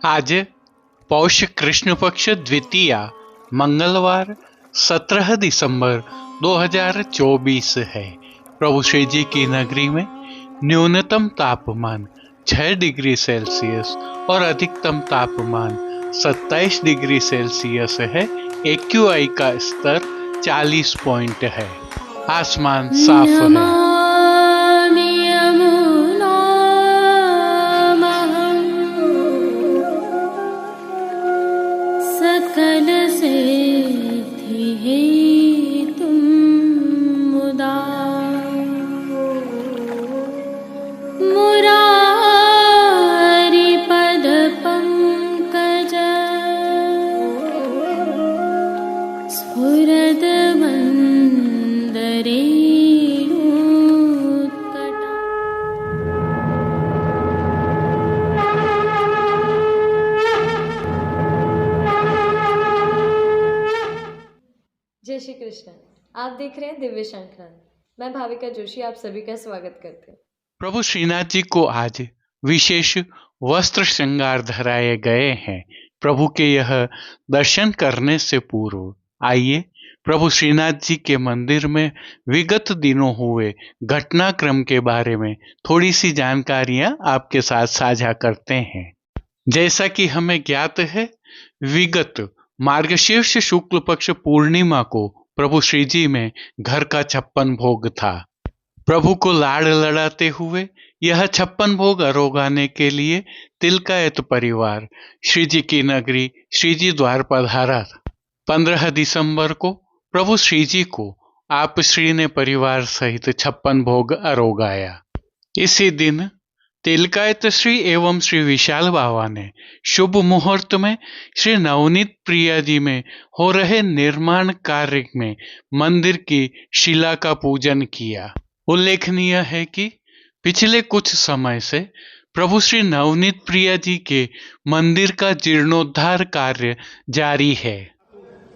आज पौष कृष्ण पक्ष द्वितीया मंगलवार 17 दिसंबर 2024 है। प्रभु श्री जी की नगरी में न्यूनतम तापमान 6 डिग्री सेल्सियस और अधिकतम तापमान 27 डिग्री सेल्सियस है। AQI का स्तर 40 पॉइंट है। आसमान साफ है। जय श्री कृष्ण। आप देख रहे हैं दिव्य शंखनाद। मैं भाविका जोशी आप सभी का स्वागत करते हैं। प्रभु श्रीनाथ जी को आज विशेष वस्त्र श्रृंगार धराए गए हैं। प्रभु के यह दर्शन करने से पूर्व आइए प्रभु श्रीनाथ जी के मंदिर में विगत दिनों हुए घटनाक्रम के बारे में थोड़ी सी जानकारियां आपके साथ साझा करते हैं। जैसा कि हमें ज्ञात है, विगत मार्गशीर्ष शुक्ल पक्ष पूर्णिमा को प्रभु श्री जी में घर का 56 भोग था। प्रभु को लाड़ लड़ाते हुए यह 56 भोग अरोगाने के लिए तिलकायत परिवार श्री जी की नगरी श्री जी द्वार पधारा। 15 दिसंबर को प्रभु श्री जी को आप श्री ने परिवार सहित 56 भोग अरोगाया। इसी दिन तिलकायत श्री एवं श्री विशाल बाबा ने शुभ मुहूर्त में श्री नवनीत प्रिया जी में हो रहे निर्माण कार्य में मंदिर की शिला का पूजन किया। उल्लेखनीय है कि पिछले कुछ समय से प्रभु श्री नवनीत प्रिया जी के मंदिर का जीर्णोद्धार कार्य जारी है।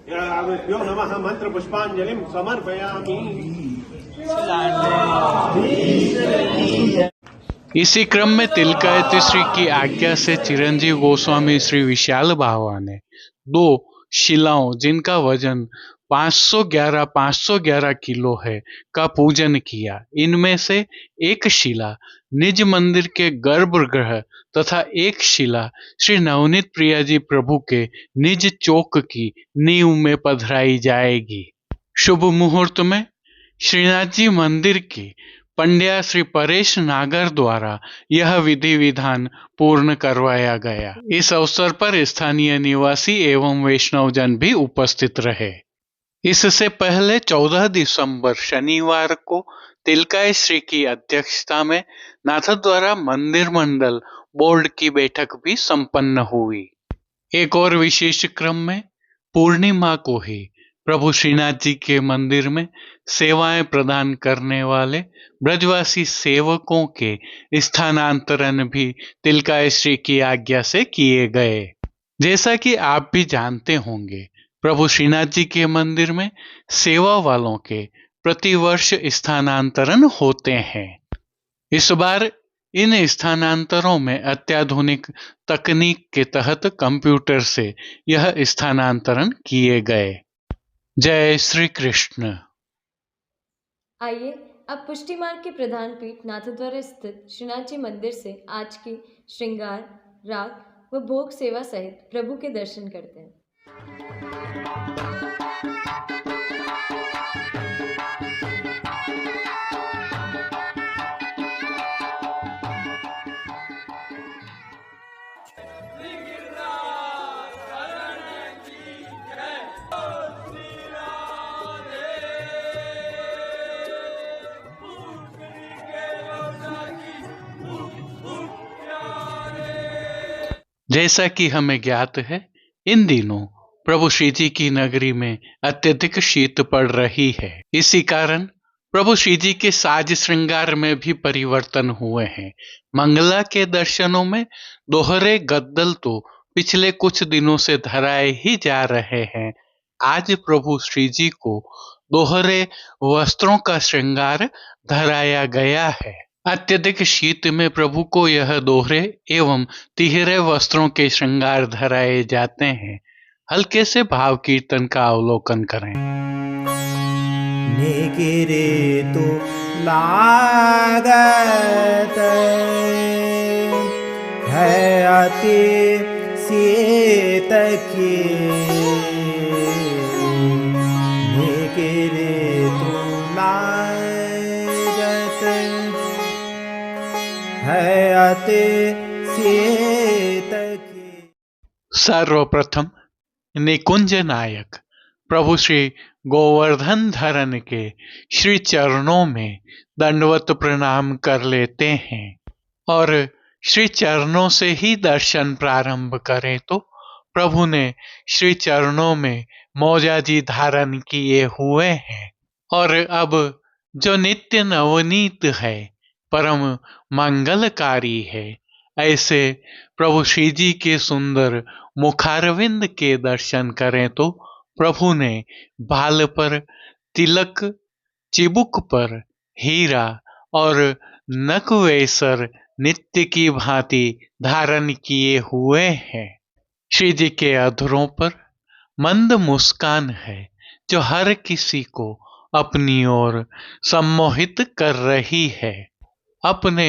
नमः मंत्र पुष्पांजलिं समर्पयामि। इसी क्रम में तिलकायत श्री की आज्ञा से चिरंजीव गोस्वामी श्री विशाल बाबा ने 2 शिलाओं जिनका वजन 511 किलो है का पूजन किया। इनमें से एक शिला निज मंदिर के गर्भगृह तथा एक शिला श्री नवनीत प्रिया जी प्रभु के निज चौक की नींव में पधराई जाएगी। शुभ मुहूर्त में श्रीनाथ जी मंदिर की पंड्या श्री परेश नागर द्वारा यह विधि विधान पूर्ण करवाया गया। इस अवसर पर स्थानीय निवासी एवं वैष्णव जन भी उपस्थित रहे। इससे पहले 14 दिसंबर शनिवार को तिलकाय श्री की अध्यक्षता में नाथद्वारा मंदिर मंडल बोर्ड की बैठक भी संपन्न हुई। एक और विशेष क्रम में पूर्णिमा को ही प्रभु श्रीनाथ जी के मंदिर में सेवाएं प्रदान करने वाले ब्रजवासी सेवकों के स्थानांतरण भी तिलकाय श्री की आज्ञा से किए गए। जैसा कि आप भी जानते होंगे, प्रभु श्रीनाथ जी के मंदिर में सेवा वालों के प्रतिवर्ष स्थानांतरण होते हैं। इस बार इन स्थानांतरों में अत्याधुनिक तकनीक के तहत कंप्यूटर से यह स्थानांतरण किए गए। जय श्री कृष्ण। आइए अब पुष्टि मार्ग के प्रधान पीठ नाथद्वारा स्थित श्रीनाथ जी मंदिर से आज की श्रृंगार, राग व भोग सेवा सहित प्रभु के दर्शन करते हैं। जैसा कि हमें ज्ञात है, इन दिनों प्रभु श्री जी की नगरी में अत्यधिक शीत पड़ रही है। इसी कारण प्रभु श्री जी के साज श्रृंगार में भी परिवर्तन हुए हैं। मंगला के दर्शनों में दोहरे गद्दल तो पिछले कुछ दिनों से धराए ही जा रहे हैं। आज प्रभु श्री जी को दोहरे वस्त्रों का श्रृंगार धराया गया है। अत्यधिक शीत में प्रभु को यह दोहरे एवं तिहरे वस्त्रों के श्रृंगार धराए जाते हैं। हल्के से भाव कीर्तन का अवलोकन करें। निगिरे तो लागत है अति शीत की, निगिरे तो लागत है अति शीत की। सर्वप्रथम निकुंज नायक प्रभु श्री गोवर्धन धरन के श्री चरणों में दंडवत प्रणाम कर लेते हैं और श्री चरणों से ही दर्शन प्रारंभ करें तो प्रभु ने श्री चरणों में मौजाजी धारण किए हुए हैं और अब जो नित्य नवनीत है, परम मंगलकारी है, ऐसे प्रभु श्री जी के सुंदर मुखारविंद के दर्शन करें तो प्रभु ने बाल पर तिलक, चिबुक पर हीरा और नकवेसर नित्य की भांति धारण किए हुए हैं। श्री जी के अधरों पर मंद मुस्कान है जो हर किसी को अपनी ओर सम्मोहित कर रही है। अपने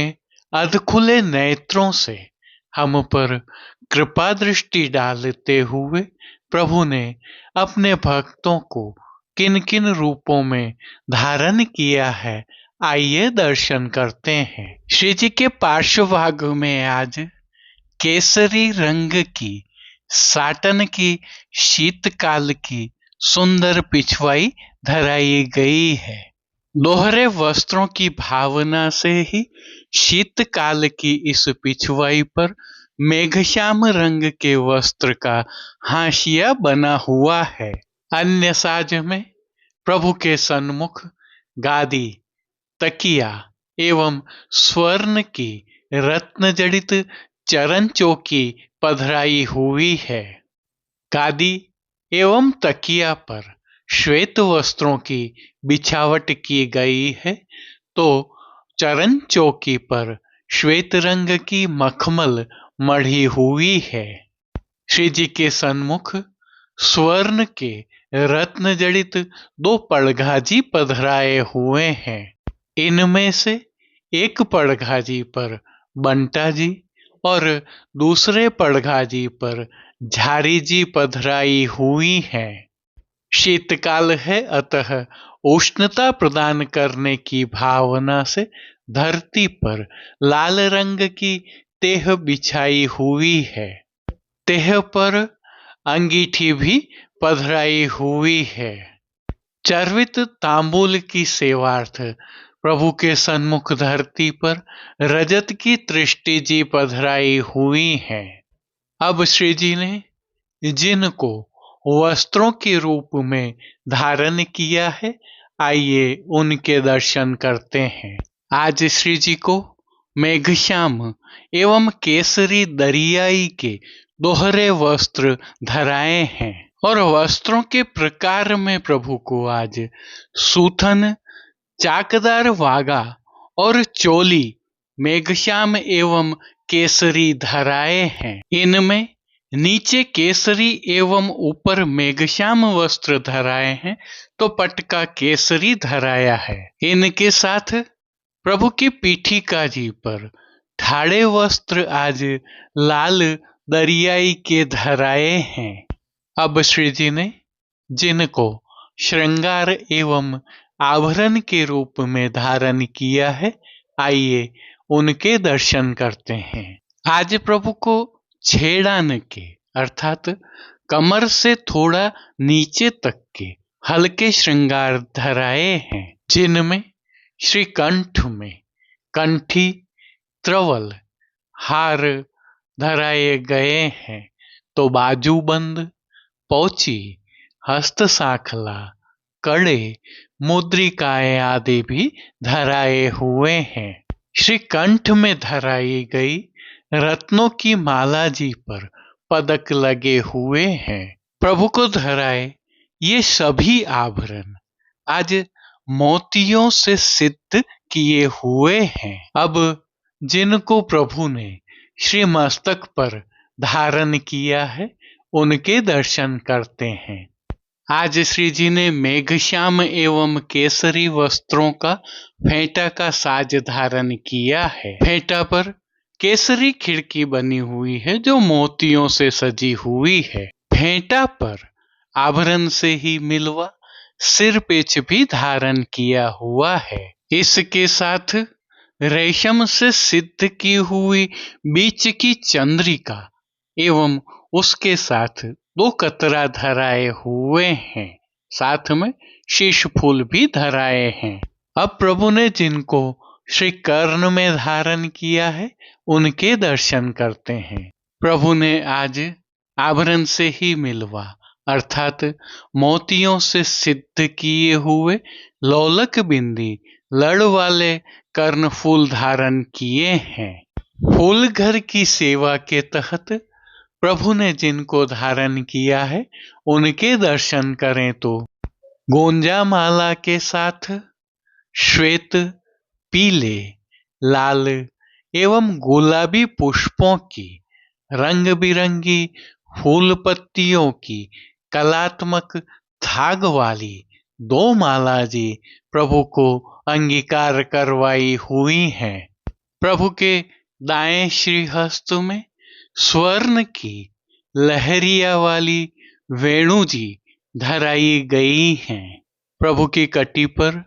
अधखुले नेत्रों से हम पर कृपा दृष्टि डालते हुए प्रभु ने अपने भक्तों को किन किन रूपों में धारण किया है, आइए दर्शन करते हैं। श्री जी के पार्श्वभाग में आज केसरी रंग की साटन की शीतकाल की सुंदर पिछवाई धराई गई है। दोहरे वस्त्रों की भावना से ही शीतकाल की इस पिछवाई पर मेघश्याम रंग के वस्त्र का हाशिया बना हुआ है। अन्य साज में प्रभु के सन्मुख गादी, तकिया एवं स्वर्ण की रत्न जड़ित चरण चौकी पधराई हुई है। गादी एवं तकिया पर श्वेत वस्त्रों की बिछावट की गई है तो चरण चौकी पर श्वेत रंग की मखमल मढ़ी हुई है। श्री जी के सन्मुख स्वर्ण के रत्न जड़ित 2 पड़घाजी पधराए हुए हैं। इनमें से एक पड़घाजी पर बंटा जी और दूसरे पड़घाजी पर झारी जी पधराई हुई है। शीतकाल है, अतः उष्णता प्रदान करने की भावना से धरती पर लाल रंग की तेह बिछाई हुई है। तेह पर अंगीठी भी पधराई हुई है। चर्वित तांबूल की सेवार्थ प्रभु के सन्मुख धरती पर रजत की तृष्टि जी पधराई हुई है। अब श्री जी ने जिनको वस्त्रों के रूप में धारण किया है, आइए उनके दर्शन करते हैं। आज श्री जी को मेघश्याम एवं केसरी दरियाई के दोहरे वस्त्र धराए हैं और वस्त्रों के प्रकार में प्रभु को आज सूथन, चाकदार वागा और चोली मेघश्याम एवं केसरी धराए हैं। इनमें नीचे केसरी एवं ऊपर मेघश्याम वस्त्र धराए हैं तो पटका केसरी धराया है। इनके साथ प्रभु की पीठिका जी पर ठाड़े वस्त्र आज लाल दरियाई के धराए हैं। अब श्री जी ने जिनको श्रृंगार एवं आभरण के रूप में धारण किया है, आइए उनके दर्शन करते हैं। आज प्रभु को छेड़ान के अर्थात कमर से थोड़ा नीचे तक के हल्के श्रृंगार धराए हैं, जिनमें श्री कंठ में कंठी, त्रवल, हार धराए गए हैं तो बाजूबंद, पौची, हस्त साखला, कड़े, मुद्रिकाएं आदि भी धराए हुए हैं। श्री कंठ में धराई गई रत्नों की माला जी पर पदक लगे हुए हैं। प्रभु को धराए ये सभी आभरण आज मोतियों से सिद्ध किए हुए हैं। अब जिनको प्रभु ने श्री मस्तक पर धारण किया है उनके दर्शन करते हैं। आज श्री जी ने मेघश्याम एवं केसरी वस्त्रों का फेंटा का साज धारण किया है। फेंटा पर केसरी खिड़की बनी हुई है जो मोतियों से सजी हुई है। फेंटा पर आभरण से ही मिलवा सिर पेच भी धारण किया हुआ है। इसके साथ रेशम से सिद्ध की हुई बीच की चंद्रिका एवं उसके साथ 2 कतरा धराए हुए हैं। साथ में शीश फूल भी धराए हैं। अब प्रभु ने जिनको श्री कर्ण में धारण किया है उनके दर्शन करते हैं। प्रभु ने आज आभरण से ही मिलवा अर्थात मोतियों से सिद्ध किए हुए लोलक बिंदी लड़ वाले कर्ण फूल धारण किए हैं। फूल घर की सेवा के तहत प्रभु ने जिनको धारण किया है उनके दर्शन करें तो गोंजा माला के साथ श्वेत, पीले, लाल एवं गुलाबी पुष्पों की रंग बिरंगी फूल पत्तियों की कलात्मक धाग वाली 2 माला जी प्रभु को अंगीकार करवाई हुई हैं। प्रभु के दाएं श्रीहस्त में स्वर्ण की लहरिया वाली वेणु जी धराई गई हैं। प्रभु की कटी पर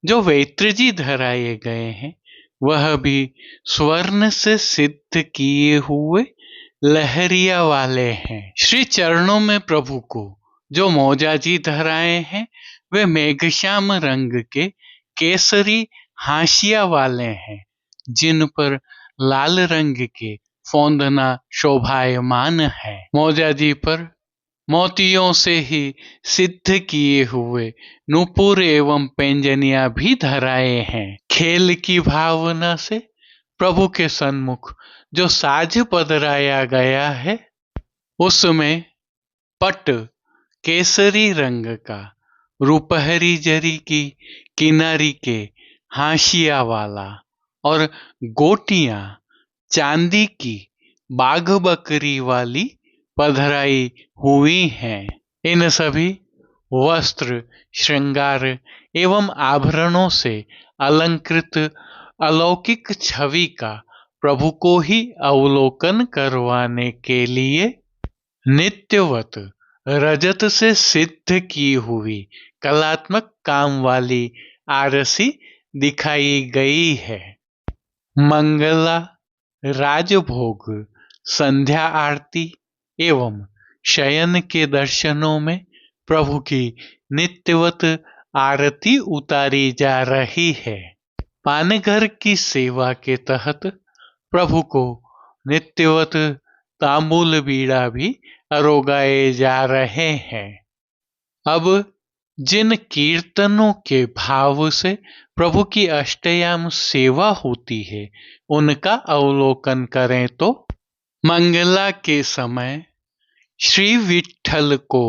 जो वेत्र जी धराए गए हैं वह भी स्वर्ण से सिद्ध किए हुए लहरिया वाले हैं। श्री चरणों में प्रभु को जो मोजा जी धराए हैं वे मेघश्याम रंग के केसरी हाशिया वाले हैं जिन पर लाल रंग के फौंदना शोभायमान है। मोजा जी पर मोतियों से ही सिद्ध किए हुए नूपुर एवं पेंजनिया भी धराए हैं। खेल की भावना से प्रभु के सन्मुख जो साज पधराया गया है उसमें पट केसरी रंग का रुपहरी जरी की किनारी के हाशिया वाला और गोटियां चांदी की बाघ बकरी वाली पधराई हुई हैं। इन सभी वस्त्र, श्रृंगार एवं आभरणों से अलंकृत अलौकिक छवि का प्रभु को ही अवलोकन करवाने के लिए नित्यवत रजत से सिद्ध की हुई कलात्मक काम वाली आरसी दिखाई गई है। मंगला, राजभोग, संध्या आरती एवं शयन के दर्शनों में प्रभु की नित्यवत आरती उतारी जा रही है। पानघर की सेवा के तहत प्रभु को नित्यवत तांबूल बीड़ा भी अरोगाए जा रहे हैं। अब जिन कीर्तनों के भाव से प्रभु की अष्टयाम सेवा होती है उनका अवलोकन करें तो मंगला के समय श्री विठ्ठल को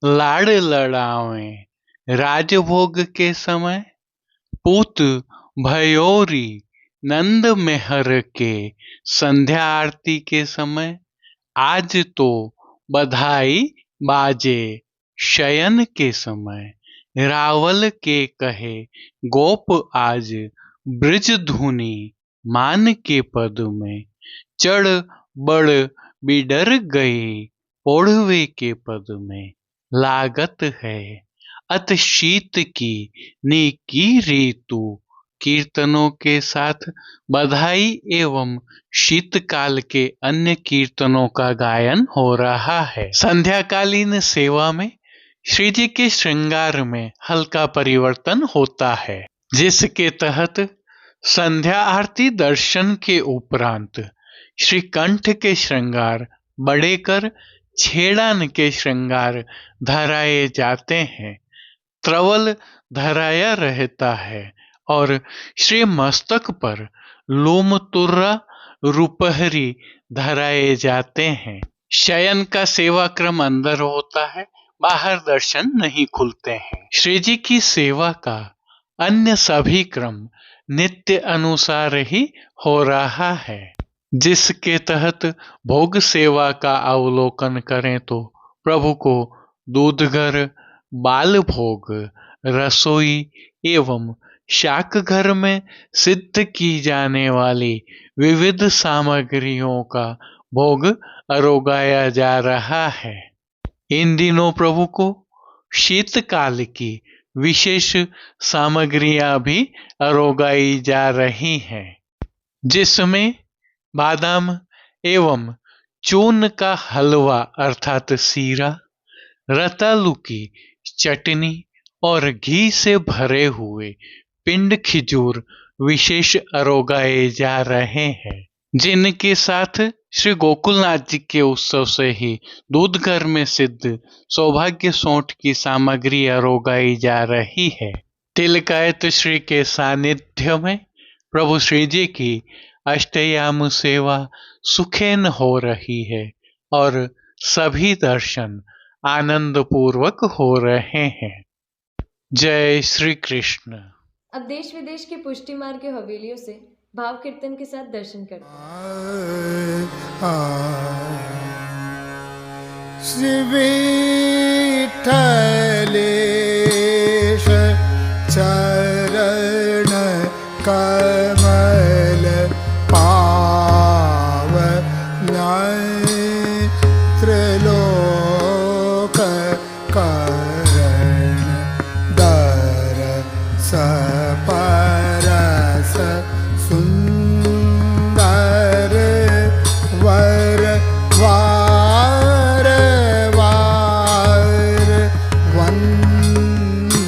लाड़ लड़ावें, राजभोग के समय पूत भयोरी नंद मेहर के संध्या आरती के समय आज तो बधाई बाजे, शयन के समय रावल के कहे गोप आज ब्रज धुनी मान के पद में चढ़ बड़ बिडर गई ओढ़वे के पद में लागत है अत शीत की नीकी ऋतु। कीर्तनों के साथ बधाई एवं शीतकाल के अन्य कीर्तनों का गायन हो रहा है। संध्याकालीन सेवा में श्री जी के श्रृंगार में हल्का परिवर्तन होता है जिसके तहत संध्या आरती दर्शन के उपरांत श्री कंठ के श्रृंगार बड़े कर छेड़ान के श्रृंगार धराए जाते हैं। त्रवल धराया रहता है और श्री मस्तक पर लोम तुर्रा रुपहरी धराए जाते हैं। शयन का सेवा क्रम अंदर होता है, बाहर दर्शन नहीं खुलते हैं। श्री जी की सेवा का अन्य सभी क्रम नित्य अनुसार ही हो रहा है, जिसके तहत भोग सेवा का अवलोकन करें तो प्रभु को दूधघर, बाल भोग, रसोई एवं शाक घर में सिद्ध की जाने वाली विविध सामग्रियों का भोग अरोगाया जा रहा है। इन दिनों प्रभु को शीतकाल की विशेष सामग्रियां भी अरोगाई जा रही हैं, जिसमें बादाम एवं चून का हलवा अर्थात सीरा, रतालू की चटनी और घी से भरे हुए पिंड खिजूर विशेष अरोगाए जा रहे हैं, जिनके साथ श्री गोकुलनाथ जी के उत्सव से ही दूधघर में सिद्ध सौभाग्य सोंठ की सामग्री अरोगाई जा रही है। तिलकायत श्री के सानिध्य में प्रभु श्री जी की अष्टयाम सेवा सुखेन हो रही है और सभी दर्शन आनंद पूर्वक हो रहे हैं। जय श्री कृष्ण। अब देश विदेश के पुष्टि मार्ग के हवेलियों से भाव कीर्तन के साथ दर्शन करते हैं। श्री विठ्ठलेश चरण कमल पावन त्रिलोक करण दरस परस सुंदर वर वार वार वंदे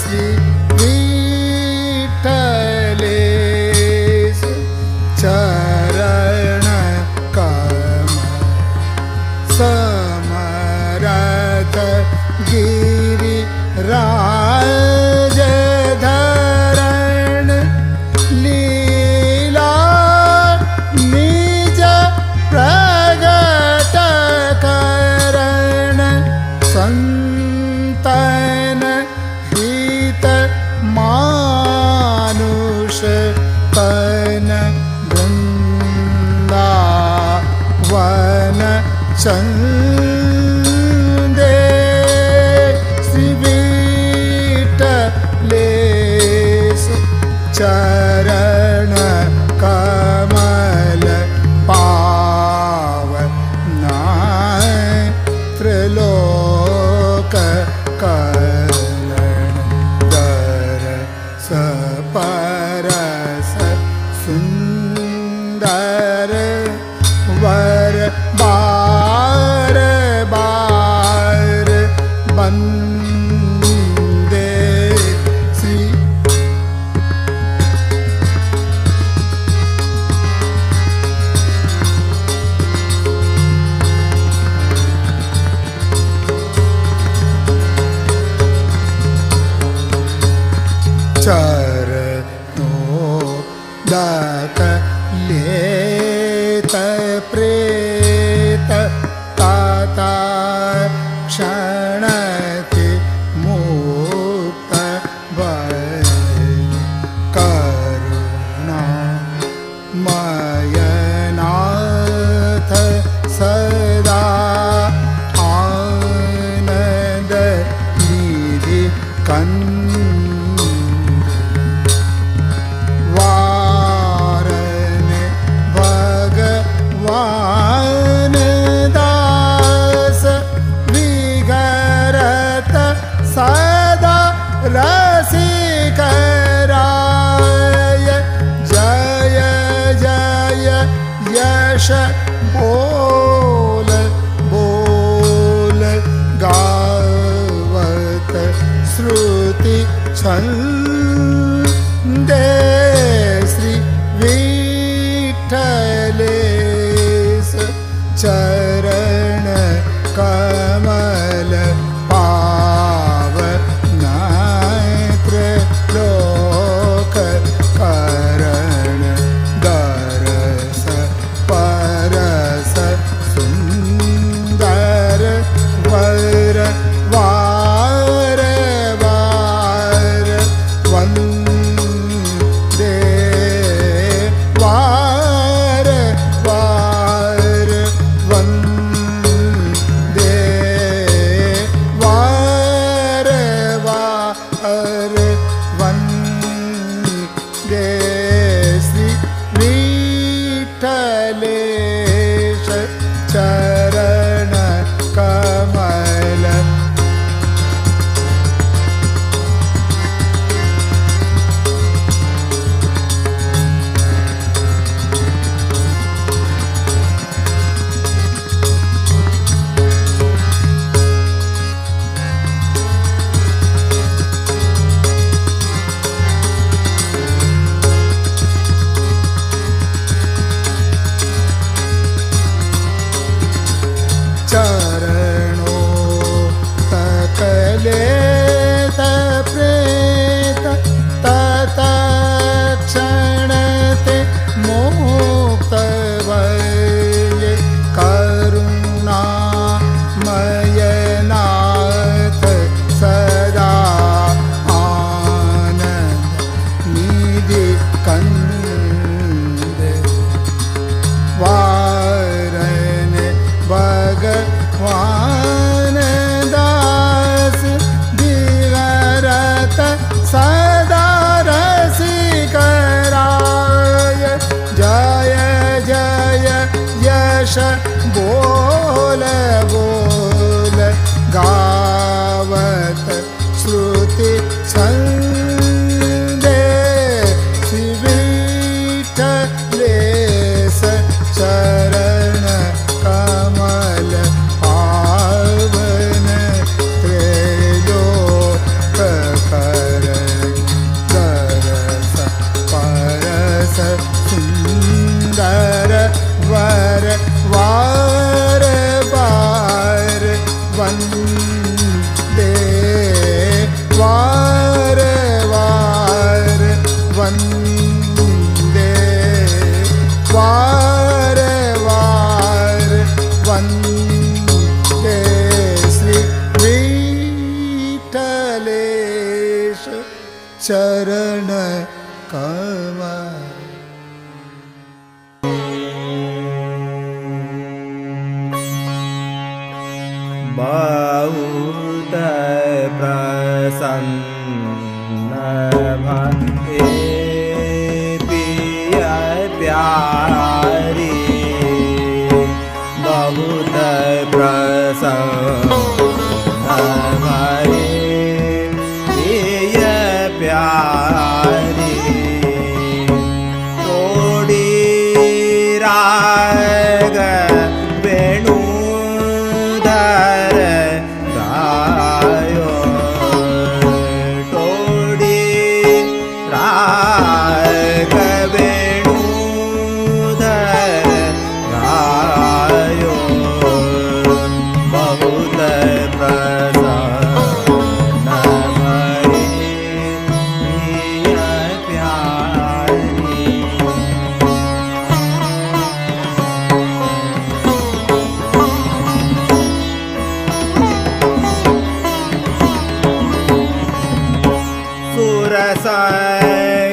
श्री विठ्ठलेश चरण कमल समरथ गिरिराज धरण लीला निज प्रगट करण संतन हित मानुष तन वृंदावन चंदे श्री विठ्ठलेश चरण कमल पावन त्रिलोक करण दरस परस सुंदर वर बार बार वंदे श्री चरणोदक लेत प्रेत ताता क्षणति मुक्त भय करुणा मयनाथ सदा आनंद निधि वारन भगवान दास विगरत सदा रसिकराय जय जय यश बोल बोल गावत श्रुति छंदे श्री विठ्ठलेश चरण कमल पावन त्रिलोक करण दरस परस सुंदर वर वार वार वंदे चरण कमल बोल बोल गावत श्रुति छंदे श्री विठ्ठलेश चरण कमल पावन त्रैलोक करण दरस परस सुंदर वर वार वार वंदे वार वार वंदे वार वार वंदे श्री विठ्ठलेश चरण कमल बहुत प्रसन्न भये पिया प्यारी बहुत प्रसन्न भये पिया प्यारी तोड़ी राग वेणु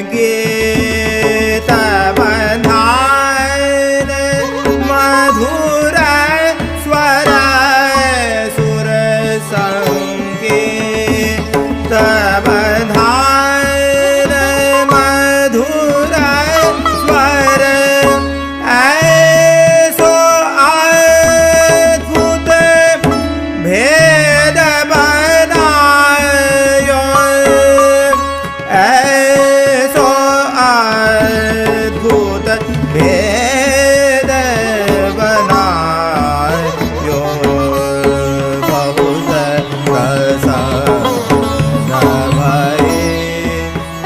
संगीत बंधान मधुर स्वर सुर संगीत बंधान मधुर स्वर ऐसो अद्भुत भेद बनायो ऐसो अद्भुत भेद बनायो बहुत प्रसन्न भये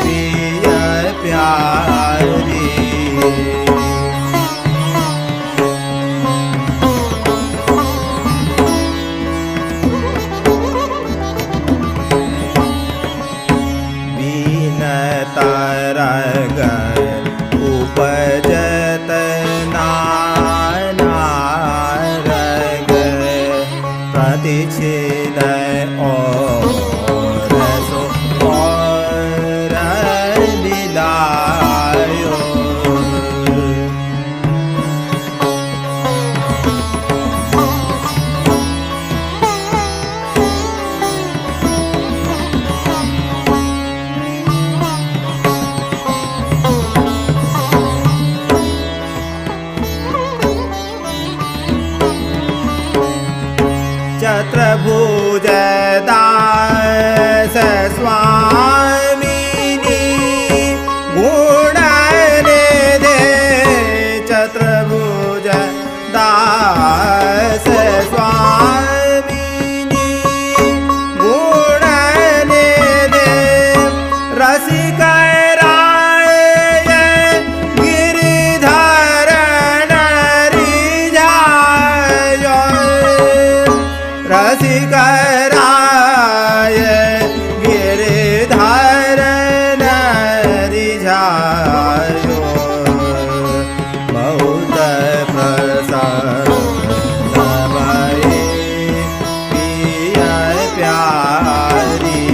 पिया प्यारी तरग उपजत नारग प्रतिछिद और सो और लीलायो चतुर्भुजदास स्वामिनी गुणनिधे चतुर्भुजदास स्वामिनी गुणनिधे रसिकराय गिरिधर नरिझाय रसिकराय गिरिधर नरिझाय बहुत प्रसन्न भये पिय प्यारी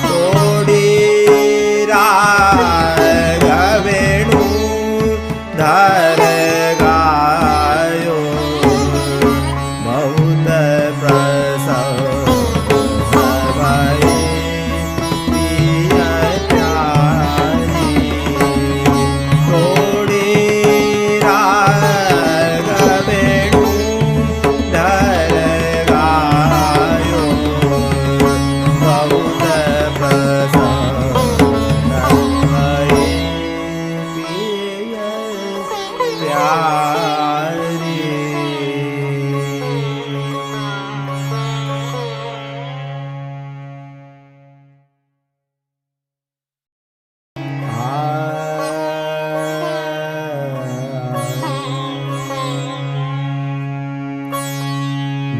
तोड़ी राघवेणु धर गायो बहुत प्रसन्न भये पिय प्यारी तोड़ी राघवेणु धर गायो बहुत प्रसन्न भये पिय प्यारी।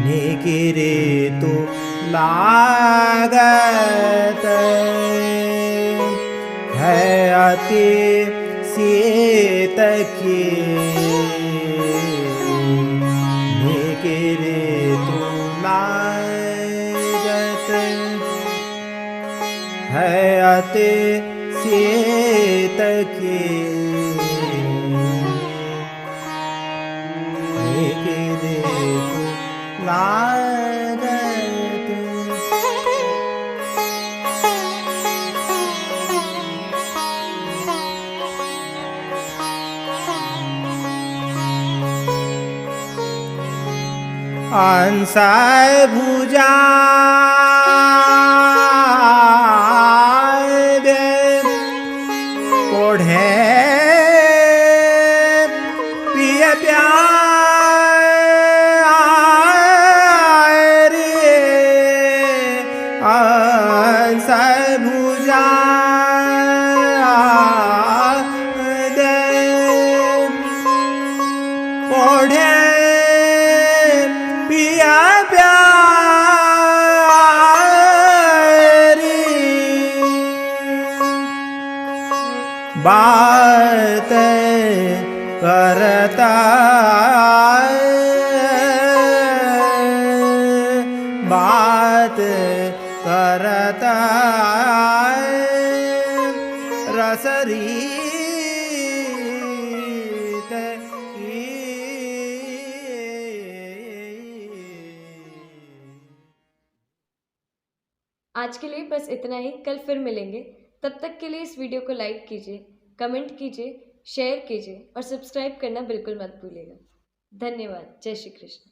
निकिरे तु लागत है अति शीत की निकिरे तु लागत है अति शीत की निकिरे तु लागत अंश भुजा ओढ़े पिय प्यारी अंश भुजा ओढ़े पिया प्यारी बात करता बात करता रसरीत की। आज के लिए बस इतना ही। कल फिर मिलेंगे। तब तक के लिए इस वीडियो को लाइक कीजिए, कमेंट कीजिए, शेयर कीजिए और सब्सक्राइब करना बिल्कुल मत भूलिएगा। धन्यवाद। जय श्री कृष्ण।